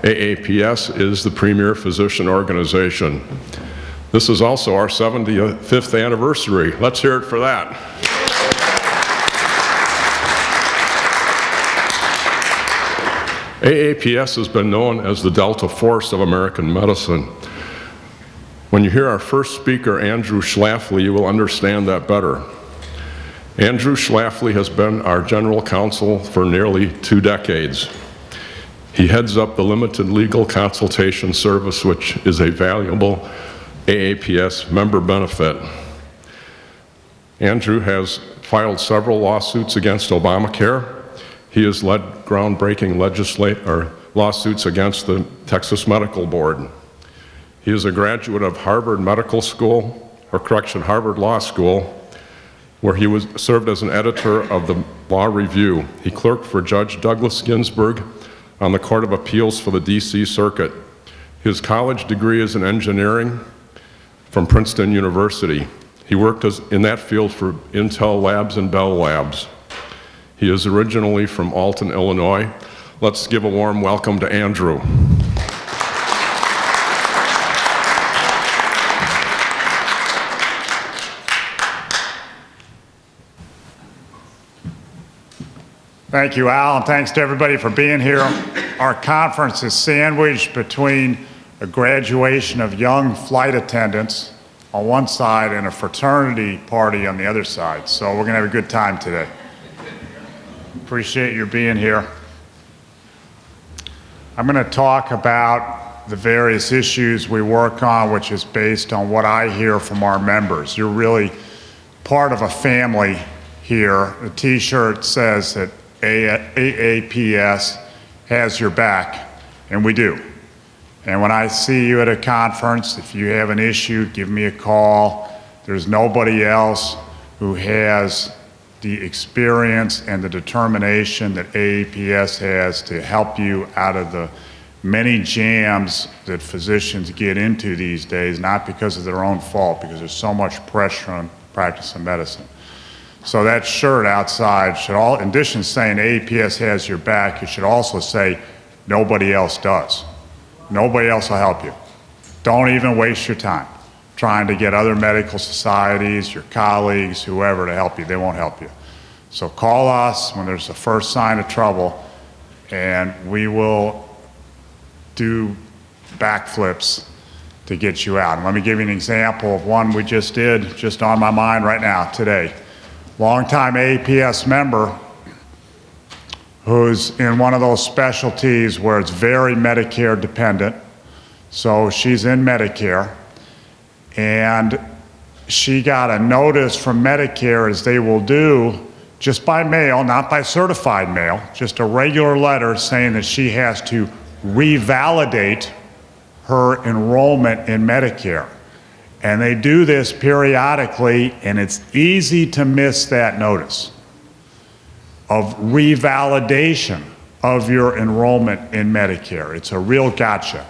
AAPS is the premier physician organization. This is also our 75th anniversary. Let's hear it for that. AAPS has been known as the Delta Force of American medicine. When you hear our first speaker, Andrew Schlafly, you will understand that better. Andrew Schlafly has been our general counsel for nearly 2 decades. He heads up the limited legal consultation service, which is a valuable AAPS member benefit. Andrew has filed several lawsuits against Obamacare. He has led groundbreaking lawsuits against the Texas Medical Board. He is a graduate of Harvard Law School, where he served as an editor of the Law Review. He clerked for Judge Douglas Ginsburg on the Court of Appeals for the DC Circuit. His college degree is in engineering from Princeton University. He worked in that field for Intel Labs and Bell Labs. He is originally from Alton, Illinois. Let's give a warm welcome to Andrew. Thank you, Al, and thanks to everybody for being here. Our conference is sandwiched between a graduation of young flight attendants on one side and a fraternity party on the other side. So we're gonna have a good time today. Appreciate your being here. I'm gonna talk about the various issues we work on, which is based on what I hear from our members. You're really part of a family here. The t-shirt says that AAPS has your back, and we do. And when I see you at a conference, if you have an issue, give me a call. There's nobody else who has the experience and the determination that AAPS has to help you out of the many jams that physicians get into these days, not because of their own fault, because there's so much pressure on practicing medicine. So that shirt outside should in addition to saying AAPS has your back, it should also say nobody else does. Nobody else will help you. Don't even waste your time trying to get other medical societies, your colleagues, whoever to help you. They won't help you. So call us when there's the first sign of trouble, and we will do backflips to get you out. And let me give you an example of one we just did, just on my mind right now, today. Longtime AAPS member who's in one of those specialties where it's very Medicare dependent. So she's in Medicare, and she got a notice from Medicare, as they will do, just by mail, not by certified mail, just a regular letter saying that she has to revalidate her enrollment in Medicare. And they do this periodically, and it's easy to miss that notice of revalidation of your enrollment in Medicare. It's a real gotcha.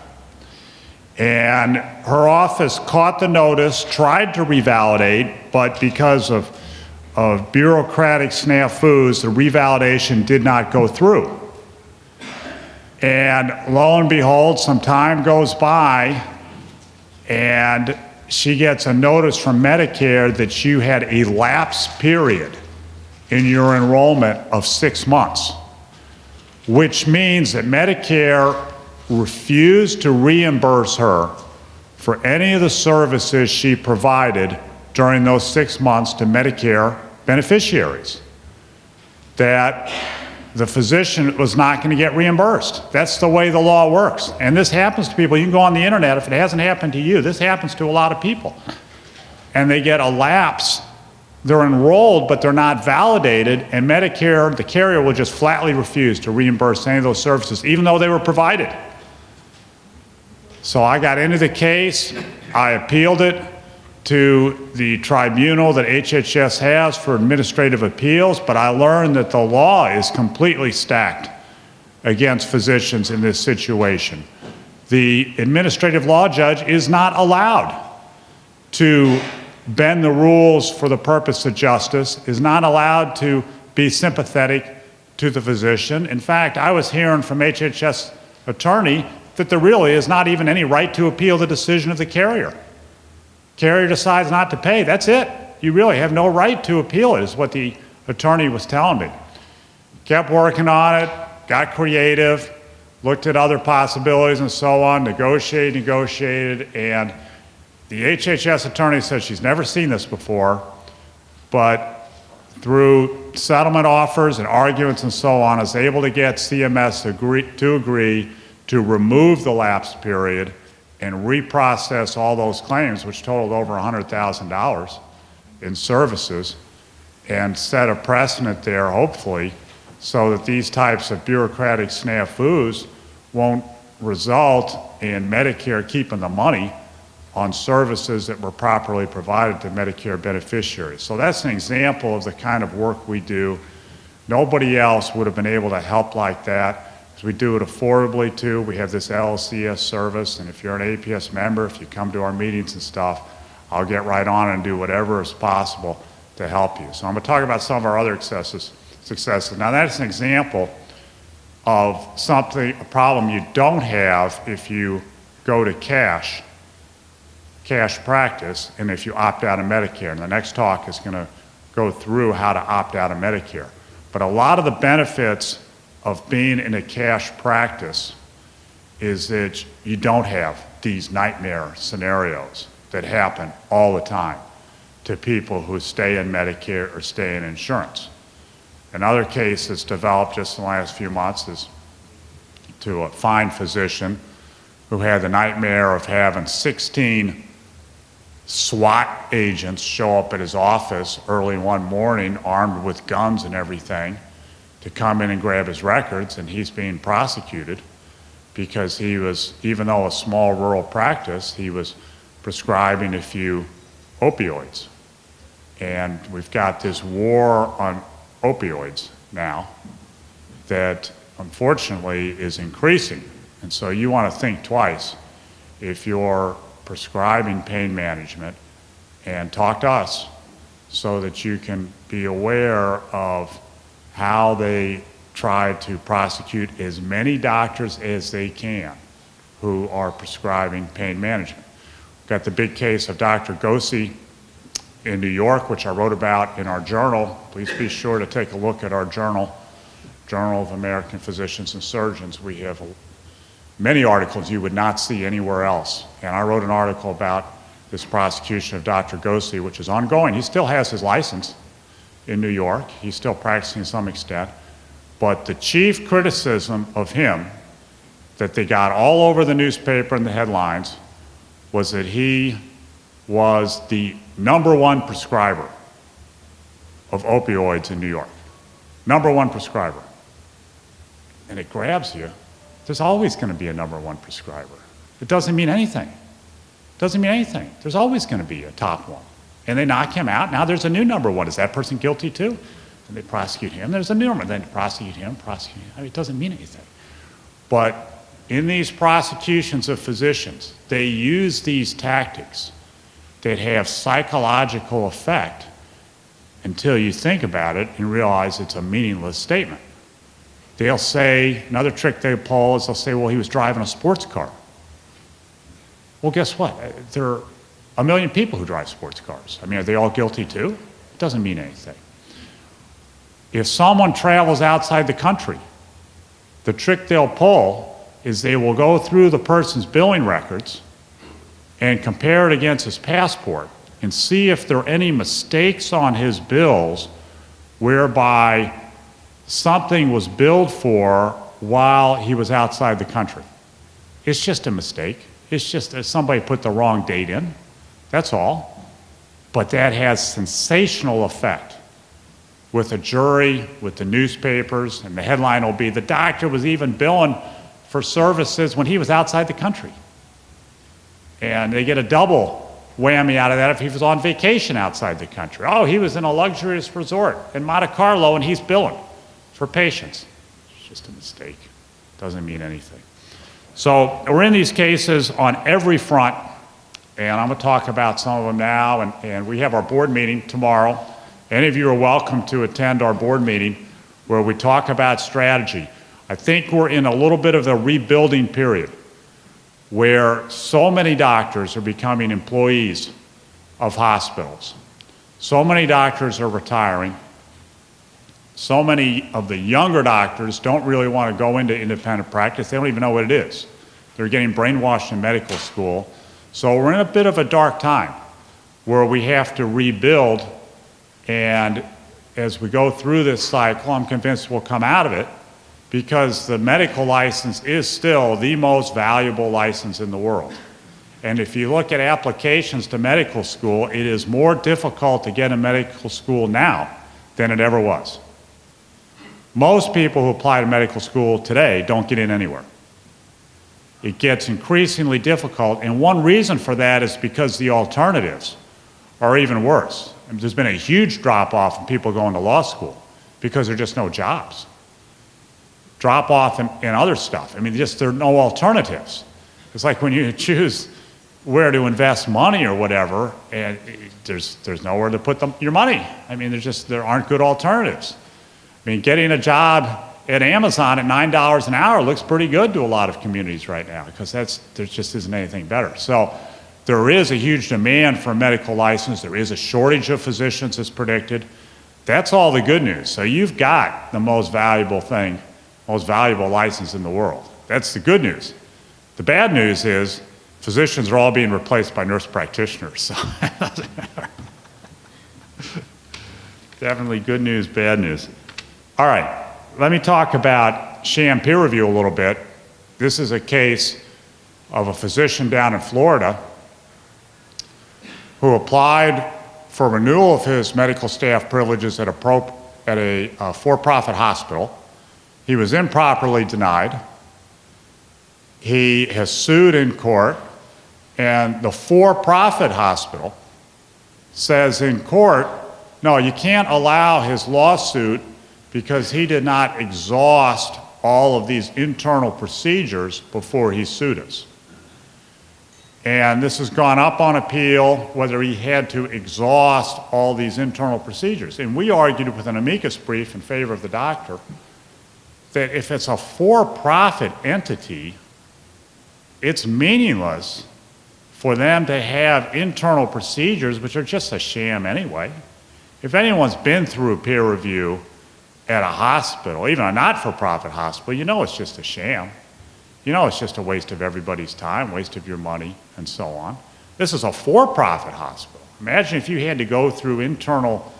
And her office caught the notice, tried to revalidate, but because of bureaucratic snafus, the revalidation did not go through. And lo and behold, some time goes by, and she gets a notice from Medicare that you had a lapse period in your enrollment of 6 months, which means that Medicare refused to reimburse her for any of the services she provided during those 6 months to Medicare beneficiaries. That the physician was not going to get reimbursed. That's the way the law works. And this happens to people. You can go on the internet. If it hasn't happened to you, this happens to a lot of people. And they get a lapse. They're enrolled, but they're not validated, and Medicare, the carrier, will just flatly refuse to reimburse any of those services, even though they were provided. So I got into the case. I appealed it to the tribunal that HHS has for administrative appeals, but I learned that the law is completely stacked against physicians in this situation. The administrative law judge is not allowed to bend the rules for the purpose of justice, is not allowed to be sympathetic to the physician. In fact, I was hearing from HHS attorney that there really is not even any right to appeal the decision of the carrier. Carrier decides not to pay, that's it. You really have no right to appeal it, is what the attorney was telling me. Kept working on it, got creative, looked at other possibilities and so on, negotiated, and the HHS attorney says she's never seen this before, but through settlement offers and arguments and so on, is able to get CMS to agree to remove the lapse period and reprocess all those claims, which totaled over $100,000 in services, and set a precedent there, hopefully, so that these types of bureaucratic snafus won't result in Medicare keeping the money on services that were properly provided to Medicare beneficiaries. So that's an example of the kind of work we do. Nobody else would have been able to help like that. We do it affordably too. We have this LLCS service, and if you're an APS member, if you come to our meetings and stuff, I'll get right on and do whatever is possible to help you. So I'm going to talk about some of our other successes. Now that's an example of a problem you don't have if you go to cash practice and if you opt out of Medicare. And the next talk is going to go through how to opt out of Medicare. But a lot of the benefits of being in a cash practice is that you don't have these nightmare scenarios that happen all the time to people who stay in Medicare or stay in insurance. Another case that's developed just in the last few months is to a fine physician who had the nightmare of having 16 SWAT agents show up at his office early one morning armed with guns and everything to come in and grab his records, and he's being prosecuted because he was, even though a small rural practice, he was prescribing a few opioids. And we've got this war on opioids now that unfortunately is increasing. And so you want to think twice if you're prescribing pain management, and talk to us so that you can be aware of how they try to prosecute as many doctors as they can who are prescribing pain management. We've got the big case of Dr. Gossi in New York, which I wrote about in our journal. Please be sure to take a look at our journal, Journal of American Physicians and Surgeons. We have many articles you would not see anywhere else. And I wrote an article about this prosecution of Dr. Gossi, which is ongoing. He still has his license in New York. He's still practicing to some extent. But the chief criticism of him that they got all over the newspaper and the headlines was that he was the #1 prescriber of opioids in New York. #1 prescriber. And it grabs you. There's always going to be a #1 prescriber. It doesn't mean anything. It doesn't mean anything. There's always going to be a top one. And they knock him out. Now there's a new #1. Is that person guilty too? And they prosecute him. There's a new one. Then prosecute him. I mean, it doesn't mean anything. But in these prosecutions of physicians, they use these tactics that have psychological effect until you think about it and realize it's a meaningless statement. They'll say, another trick they pull is they'll say, well, he was driving a sports car. Well, guess what? There are a million people who drive sports cars. I mean, are they all guilty too? It doesn't mean anything. If someone travels outside the country, the trick they'll pull is they will go through the person's billing records and compare it against his passport and see if there are any mistakes on his bills whereby something was billed for while he was outside the country. It's just a mistake. It's just that somebody put the wrong date in. That's all. But that has sensational effect with a jury, with the newspapers, and the headline will be, the doctor was even billing for services when he was outside the country. And they get a double whammy out of that if he was on vacation outside the country. Oh, he was in a luxurious resort in Monte Carlo and he's billing for patients. It's just a mistake. Doesn't mean anything. So we're in these cases on every front, and I'm going to talk about some of them now, and we have our board meeting tomorrow. Any of you are welcome to attend our board meeting where we talk about strategy. I think we're in a little bit of a rebuilding period. where so many doctors are becoming employees of hospitals. So many doctors are retiring. So many of the younger doctors don't really want to go into independent practice. They don't even know what it is. They're getting brainwashed in medical school. So we're in a bit of a dark time where we have to rebuild, and as we go through this cycle, I'm convinced we'll come out of it, because the medical license is still the most valuable license in the world. And if you look at applications to medical school, it is more difficult to get a medical school now than it ever was. Most people who apply to medical school today don't get in anywhere. It gets increasingly difficult, and one reason for that is because the alternatives are even worse. I mean, there's been a huge drop-off in people going to law school because there are just no jobs. Drop-off in other stuff. I mean, there are no alternatives. It's like when you choose where to invest money or whatever, and there's nowhere to put your money. I mean, there aren't good alternatives. I mean, getting a job at Amazon at $9 an hour looks pretty good to a lot of communities right now, because there just isn't anything better. So there is a huge demand for a medical license. There is a shortage of physicians as predicted. That's all the good news. So you've got the most valuable thing, most valuable license in the world. That's the good news. The bad news is physicians are all being replaced by nurse practitioners. So it doesn't matter. Definitely good news, bad news. All right, let me talk about sham peer review a little bit. This is a case of a physician down in Florida who applied for renewal of his medical staff privileges at a for-profit hospital. He was improperly denied. He has sued in court, and the for-profit hospital says in court, no, you can't allow his lawsuit because he did not exhaust all of these internal procedures before he sued us. And this has gone up on appeal, whether he had to exhaust all these internal procedures. And we argued with an amicus brief in favor of the doctor that if it's a for-profit entity, it's meaningless for them to have internal procedures, which are just a sham anyway. If anyone's been through a peer review at a hospital, even a not-for-profit hospital, you know it's just a sham. You know it's just a waste of everybody's time, waste of your money, and so on. This is a for-profit hospital. Imagine if you had to go through internal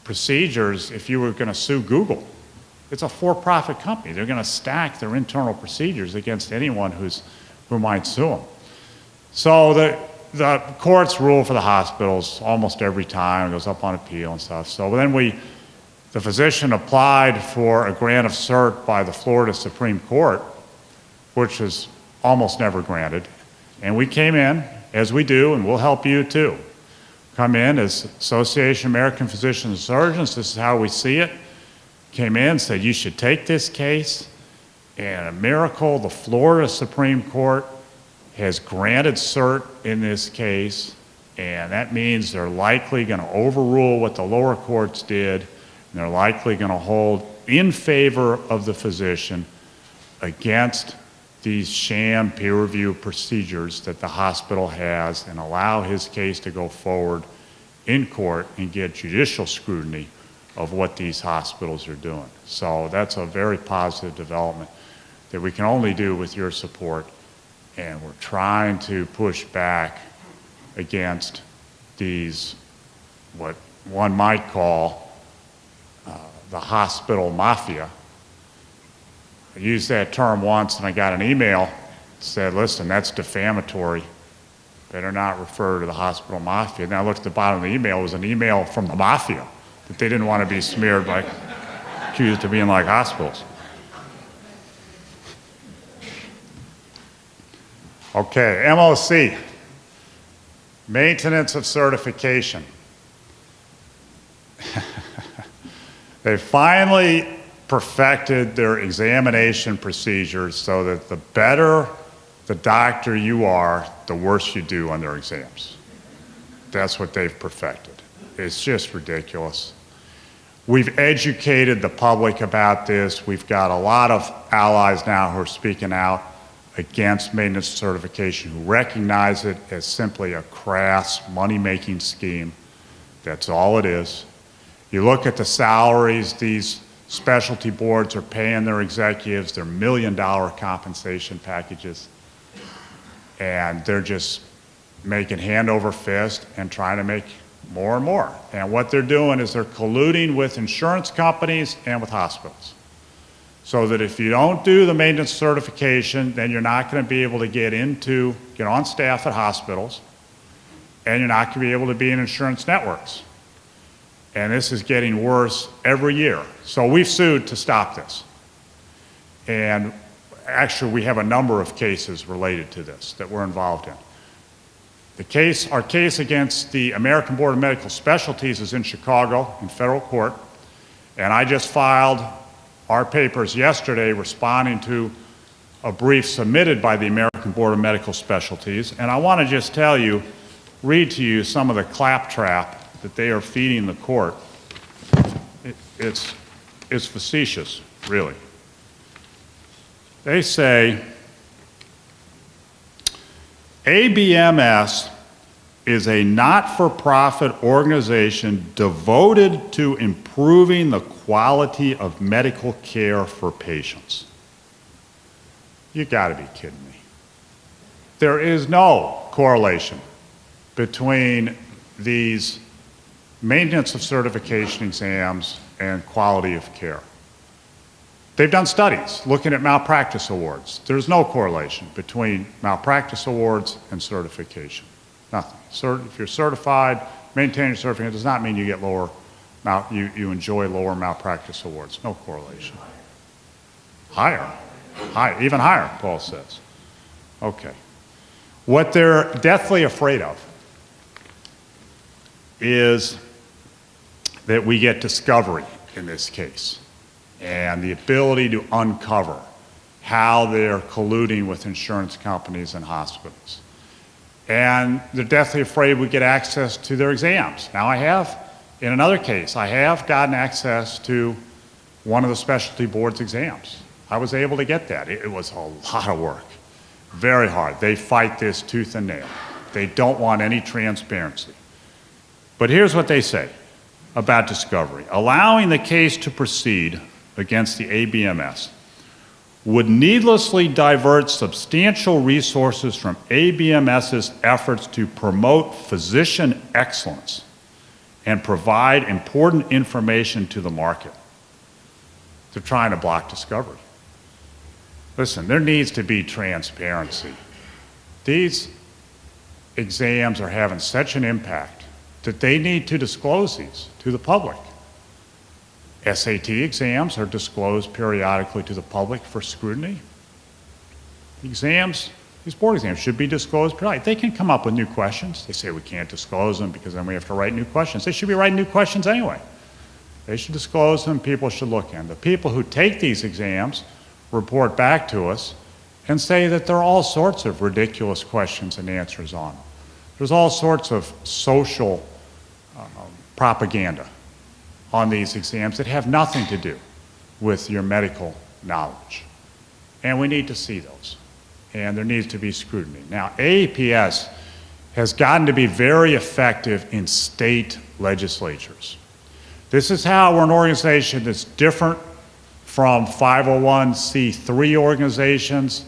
procedures if you were going to sue Google. It's a for-profit company. They're going to stack their internal procedures against anyone who might sue them. So the courts rule for the hospitals almost every time. It goes up on appeal and stuff. So then the physician applied for a grant of cert by the Florida Supreme Court, which is almost never granted. And we came in, as we do, and we'll help you too. Come in as Association of American Physicians and Surgeons. This is how we see it. Came in, said you should take this case, and a miracle, the Florida Supreme Court has granted cert in this case, and that means they're likely going to overrule what the lower courts did, and they're likely going to hold in favor of the physician against these sham peer review procedures that the hospital has, and allow his case to go forward in court and get judicial scrutiny of what these hospitals are doing. So that's a very positive development that we can only do with your support, and we're trying to push back against these, what one might call the hospital mafia. I used that term once and I got an email that said, listen, that's defamatory. Better not refer to the hospital mafia. And I looked at the bottom of the email, it was an email from the mafia that they didn't want to be smeared by, accused of being like hospitals. Okay, MOC, maintenance of certification. They finally perfected their examination procedures so that the better the doctor you are, the worse you do on their exams. That's what they've perfected. It's just ridiculous. We've educated the public about this. We've got a lot of allies now who are speaking out against maintenance certification, who recognize it as simply a crass money-making scheme. That's all it is. You look at the salaries these specialty boards are paying their executives, their million-dollar compensation packages, and they're just making hand over fist and trying to make more and more. And what they're doing is they're colluding with insurance companies and with hospitals. So that if you don't do the maintenance certification, then you're not going to be able to get on staff at hospitals, and you're not going to be able to be in insurance networks. And this is getting worse every year. So we've sued to stop this. And actually, we have a number of cases related to this that we're involved in. Our case against the American Board of Medical Specialties is in Chicago in federal court, and I just filed our papers yesterday responding to a brief submitted by the American Board of Medical Specialties, and I want to just read to you some of the claptrap that they are feeding the court. It's facetious, really. They say, ABMS is a not-for-profit organization devoted to improving the quality of medical care for patients. You gotta be kidding me. There is no correlation between these maintenance of certification exams and quality of care. They've done studies looking at malpractice awards. There's no correlation between malpractice awards and certification. Nothing. If you're certified, maintaining certification does not mean you get you enjoy lower malpractice awards. No correlation. Higher, even higher, Paul says. Okay. What they're deathly afraid of is that we get discovery in this case and the ability to uncover how they're colluding with insurance companies and hospitals. And they're deathly afraid we get access to their exams. Now in another case, I have gotten access to one of the specialty board's exams. I was able to get that. It was a lot of work, very hard. They fight this tooth and nail. They don't want any transparency. But here's what they say about discovery. Allowing the case to proceed against the ABMS would needlessly divert substantial resources from ABMS's efforts to promote physician excellence and provide important information to the market. They're trying to block discovery. Listen, there needs to be transparency. These exams are having such an impact that they need to disclose these to the public. SAT exams are disclosed periodically to the public for scrutiny. Exams, these board exams should be disclosed periodically. They can come up with new questions. They say we can't disclose them because then we have to write new questions. They should be writing new questions anyway. They should disclose them, people should look at them. The people who take these exams report back to us and say that there are all sorts of ridiculous questions and answers on them. There's all sorts of social propaganda on these exams that have nothing to do with your medical knowledge. And we need to see those. And there needs to be scrutiny. Now, AAPS has gotten to be very effective in state legislatures. This is how we're an organization that's different from 501c3 organizations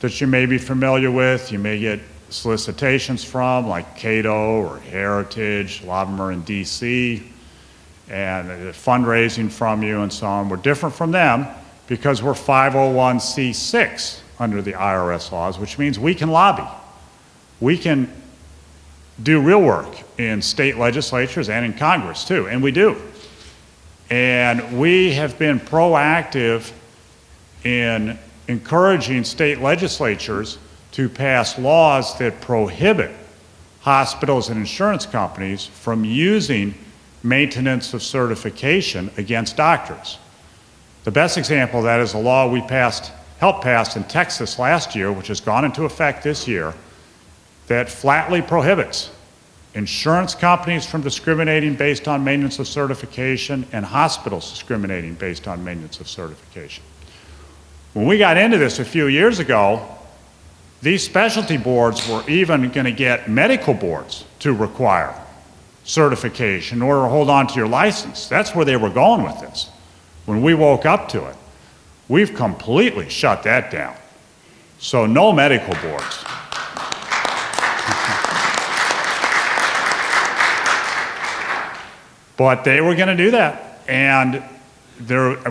that you may be familiar with. You may get solicitations from, like Cato or Heritage. A lot of them are in DC. And fundraising from you and so on. We're different from them because we're 501c6 under the IRS laws, which means we can lobby. We can do real work in state legislatures and in Congress too, and we do. And we have been proactive in encouraging state legislatures to pass laws that prohibit hospitals and insurance companies from using maintenance of certification against doctors. The best example of that is a law we helped pass in Texas last year, which has gone into effect this year, that flatly prohibits insurance companies from discriminating based on maintenance of certification and hospitals discriminating based on maintenance of certification. When we got into this a few years ago, These specialty boards were even going to get medical boards to require certification in order to hold on to your license. That's where they were going with this. When we woke up to it, we've completely shut that down. So no medical boards. But they were going to do that. And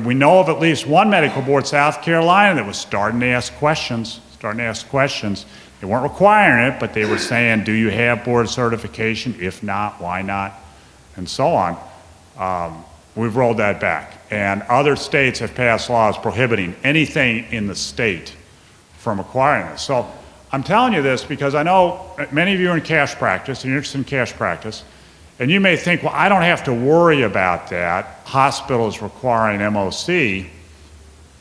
we know of at least one medical board, South Carolina, that was starting to ask questions. They weren't requiring it, but they were saying, do you have board certification? If not, why not? And so on. We've rolled that back. And other states have passed laws prohibiting anything in the state from acquiring this. So I'm telling you this because I know many of you are in cash practice, and you're interested in cash practice, and you may think, well, I don't have to worry about that. Hospitals requiring MOC,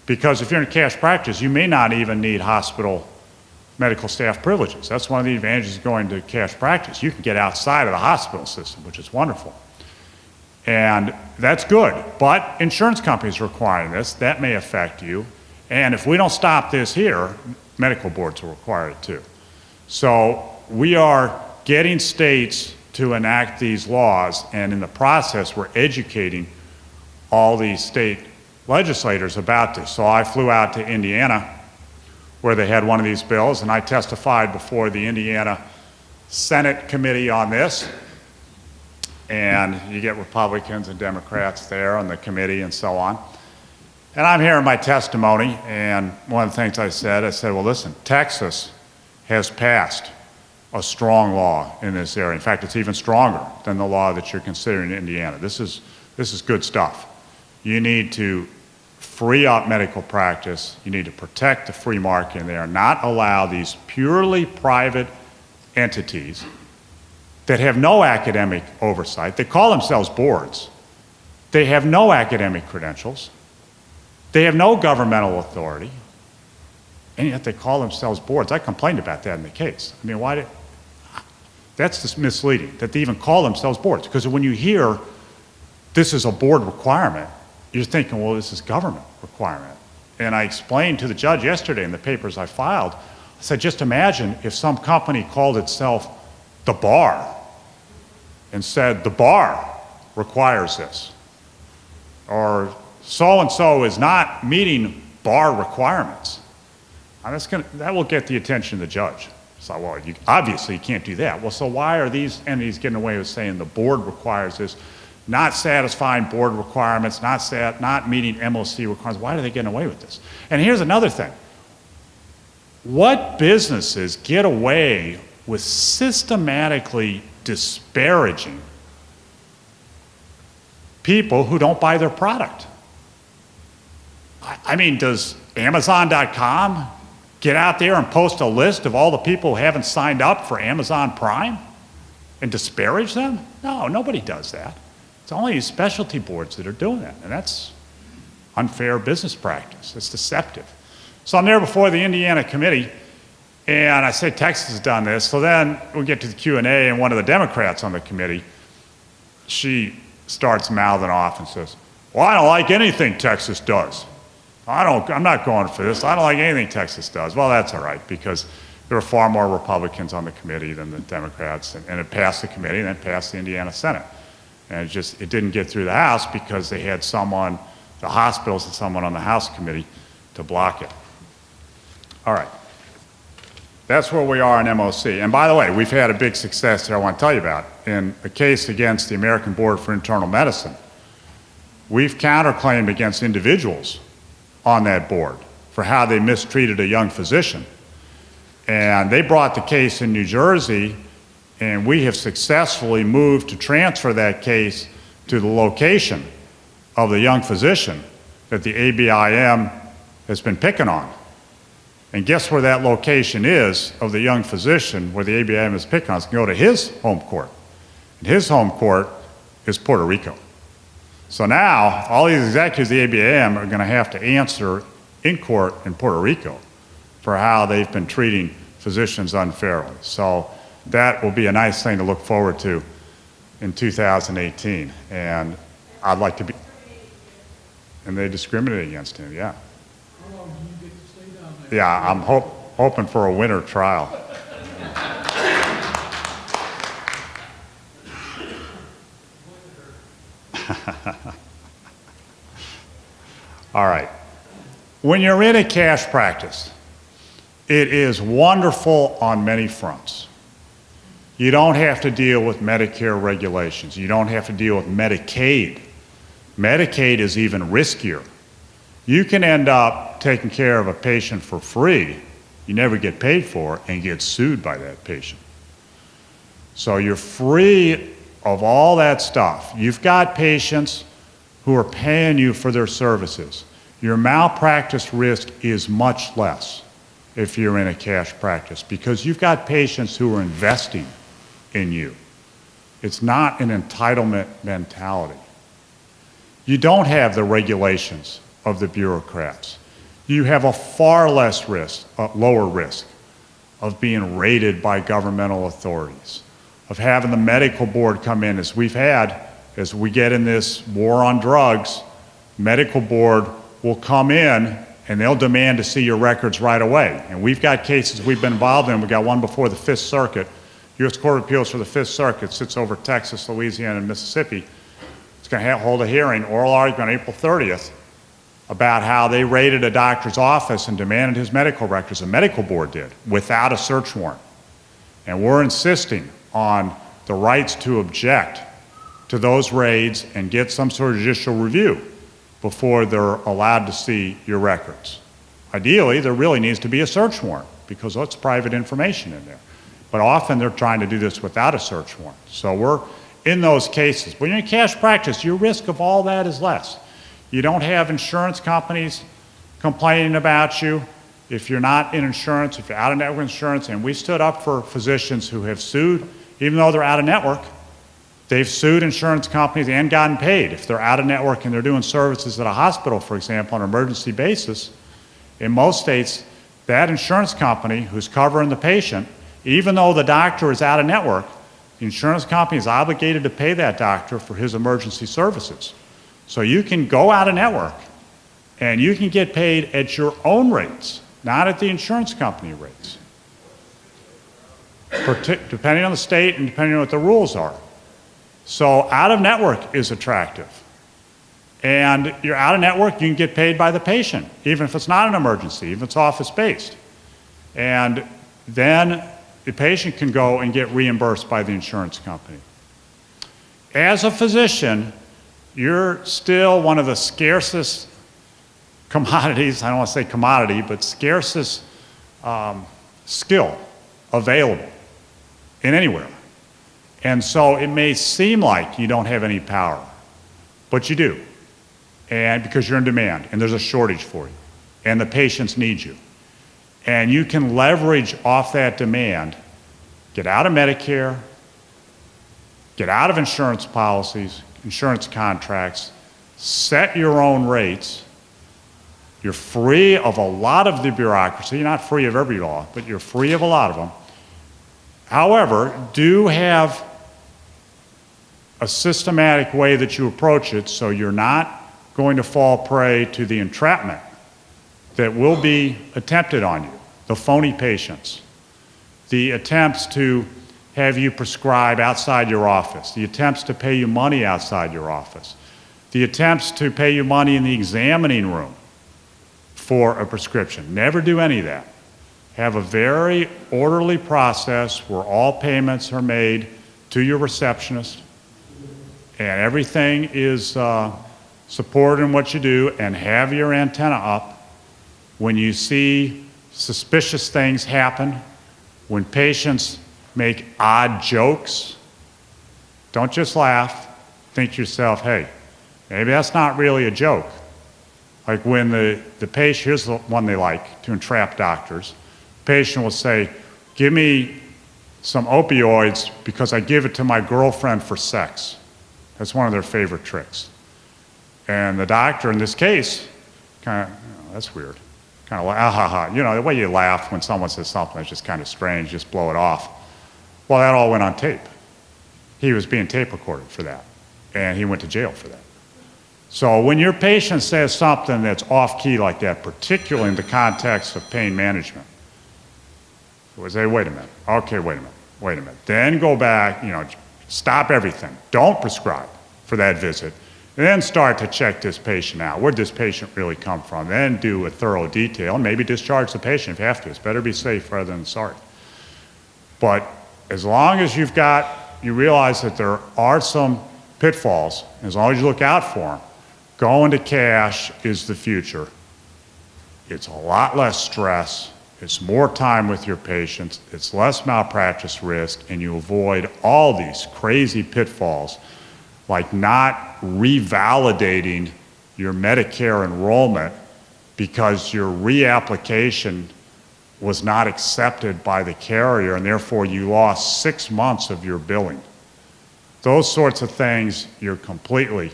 because if you're in cash practice, you may not even need hospital medical staff privileges. That's one of the advantages of going to cash practice. You can get outside of the hospital system, which is wonderful. And that's good, but insurance companies are requiring this. That may affect you. And if we don't stop this here, medical boards will require it too. So we are getting states to enact these laws, and in the process, we're educating all these state legislators about this. So I flew out to Indiana, where they had one of these bills, and I testified before the Indiana Senate committee on this. And you get Republicans and Democrats there on the committee and so on. And I'm hearing my testimony, and one of the things I said, well, listen, Texas has passed a strong law in this area. In fact, it's even stronger than the law that you're considering in Indiana. This is good stuff. You need to free up medical practice. You need to protect the free market in there, not allow these purely private entities that have no academic oversight. They call themselves boards. They have no academic credentials. They have no governmental authority, and yet they call themselves boards. I complained about that in the case. I mean, that's just misleading, that they even call themselves boards, because when you hear this is a board requirement, you're thinking, well, this is government requirement. And I explained to the judge yesterday in the papers I filed, I said, just imagine if some company called itself the bar and said, the bar requires this, or so-and-so is not meeting bar requirements. That will get the attention of the judge. So, well, obviously you can't do that. Well, so why are these entities getting away with saying the board requires this, not satisfying board requirements, not meeting MOC requirements? Why are they getting away with this? And here's another thing. What businesses get away with systematically disparaging people who don't buy their product? I mean, does Amazon.com get out there and post a list of all the people who haven't signed up for Amazon Prime and disparage them? No, nobody does that. It's only these specialty boards that are doing that, and that's unfair business practice. It's deceptive. So I'm there before the Indiana committee, and I say Texas has done this. So then we get to the Q&A, and one of the Democrats on the committee, she starts mouthing off and says, well, I don't like anything Texas does. I'm not going for this. I don't like anything Texas does. Well, that's all right, because there were far more Republicans on the committee than the Democrats, and it passed the committee and then passed the Indiana Senate. And it didn't get through the House because they had someone, the hospitals had someone on the House committee to block it. All right. That's where we are in MOC. And by the way, we've had a big success there I want to tell you about. In a case against the American Board for Internal Medicine, we've counterclaimed against individuals on that board for how they mistreated a young physician. And they brought the case in New Jersey, and we have successfully moved to transfer that case to the location of the young physician that the ABIM has been picking on. And guess where that location is of the young physician where the ABIM is picking on? It's going to go to his home court. And his home court is Puerto Rico. So now, all these executives of the ABIM are going to have to answer in court in Puerto Rico for how they've been treating physicians unfairly. So that will be a nice thing to look forward to in 2018. And I'd like to be, and they discriminate against him, yeah. How long do you get to stay down there? Yeah, I'm hoping for a winter trial. All right. When you're in a cash practice, it is wonderful on many fronts. You don't have to deal with Medicare regulations. You don't have to deal with Medicaid. Medicaid is even riskier. You can end up taking care of a patient for free, you never get paid for it, and get sued by that patient. So you're free of all that stuff. You've got patients who are paying you for their services. Your malpractice risk is much less if you're in a cash practice because you've got patients who are investing in you. It's not an entitlement mentality. You don't have the regulations of the bureaucrats. You have a far less risk, lower risk of being raided by governmental authorities, of having the medical board come in as we've had, as we get in this war on drugs, medical board will come in and they'll demand to see your records right away. And we've got cases we've been involved in. We got one before the Fifth Circuit. U.S. Court of Appeals for the Fifth Circuit sits over Texas, Louisiana, and Mississippi. It's going to hold a hearing, oral argument on April 30th, about how they raided a doctor's office and demanded his medical records. The medical board did, without a search warrant. And we're insisting on the rights to object to those raids and get some sort of judicial review before they're allowed to see your records. Ideally, there really needs to be a search warrant because that's private information in there. But often they're trying to do this without a search warrant. So we're in those cases. When you're in cash practice, your risk of all that is less. You don't have insurance companies complaining about you. If you're not in insurance, if you're out of network insurance, and we stood up for physicians who have sued, even though they're out of network, they've sued insurance companies and gotten paid. If they're out of network and they're doing services at a hospital, for example, on an emergency basis, in most states, that insurance company who's covering the patient, even though the doctor is out of network, the insurance company is obligated to pay that doctor for his emergency services. So you can go out of network and you can get paid at your own rates, not at the insurance company rates, depending on the state and depending on what the rules are. So out of network is attractive. And you're out of network, you can get paid by the patient, even if it's not an emergency, even if it's office-based. And then the patient can go and get reimbursed by the insurance company. As a physician, you're still one of the scarcest commodities, I don't want to say commodity, but scarcest skill available in anywhere. And so it may seem like you don't have any power, but you do. And because you're in demand and there's a shortage for you and the patients need you. And you can leverage off that demand, get out of Medicare, get out of insurance policies, insurance contracts, set your own rates. You're free of a lot of the bureaucracy. You're not free of every law, but you're free of a lot of them. However, do have a systematic way that you approach it so you're not going to fall prey to the entrapment that will be attempted on you, the phony patients, the attempts to have you prescribe outside your office, the attempts to pay you money outside your office, the attempts to pay you money in the examining room for a prescription. Never do any of that. Have a very orderly process where all payments are made to your receptionist and everything is supported in what you do, and have your antenna up when you see suspicious things happen, when patients make odd jokes. Don't just laugh. Think to yourself, hey, maybe that's not really a joke. Like when the patient, here's the one they like to entrap doctors. The patient will say, give me some opioids because I give it to my girlfriend for sex. That's one of their favorite tricks. And the doctor in this case, kind of, that's weird. Kind of like, ah ha ha. You know, the way you laugh when someone says something that's just kind of strange, just blow it off. Well, that all went on tape. He was being tape recorded for that. And he went to jail for that. So when your patient says something that's off key like that, particularly in the context of pain management, It would say, wait a minute, okay, wait a minute. Then go back, stop everything. Don't prescribe for that visit. And then start to check this patient out. Where'd this patient really come from? Then do a thorough detail and maybe discharge the patient if you have to. It's better be safe rather than sorry. But as long as you realize that there are some pitfalls, as long as you look out for them, going to cash is the future. It's a lot less stress, it's more time with your patients, it's less malpractice risk, and you avoid all these crazy pitfalls like not revalidating your Medicare enrollment because your reapplication was not accepted by the carrier and therefore you lost 6 months of your billing. Those sorts of things you're completely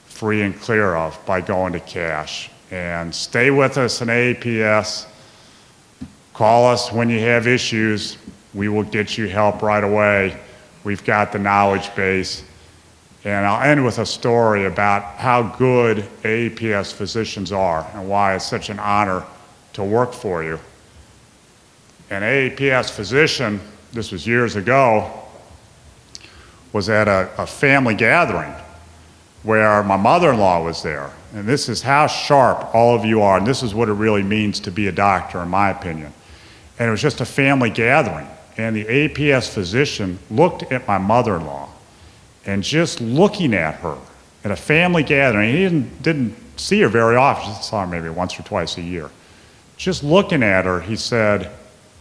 free and clear of by going to cash. And stay with us in AAPS. Call us when you have issues. We will get you help right away. We've got the knowledge base. And I'll end with a story about how good AAPS physicians are and why it's such an honor to work for you. An AAPS physician, this was years ago, was at a family gathering where my mother-in-law was there. And this is how sharp all of you are, and this is what it really means to be a doctor, in my opinion. And it was just a family gathering. And the AAPS physician looked at my mother-in-law, and just looking at her at a family gathering, he didn't see her very often, just saw her maybe once or twice a year. Just looking at her, he said,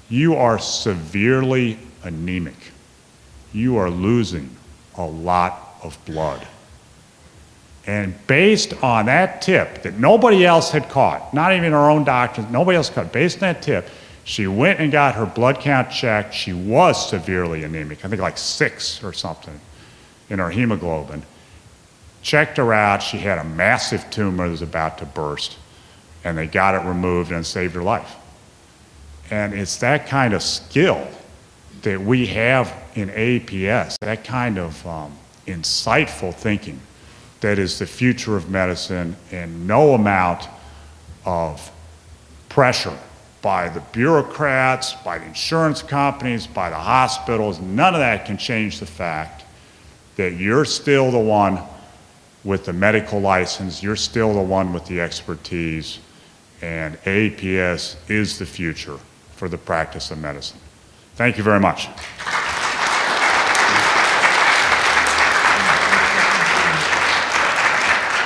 "You are severely anemic. You are losing a lot of blood." And based on that tip that nobody else had caught, not even her own doctor, nobody else caught, based on that tip, she went and got her blood count checked. She was severely anemic, I think like 6 or something in her hemoglobin. Checked her out, she had a massive tumor that was about to burst, and they got it removed and saved her life. And it's that kind of skill that we have in AAPS, that kind of insightful thinking that is the future of medicine, and no amount of pressure by the bureaucrats, by the insurance companies, by the hospitals, none of that can change the fact that you're still the one with the medical license, you're still the one with the expertise, and AAPS is the future for the practice of medicine. Thank you very much.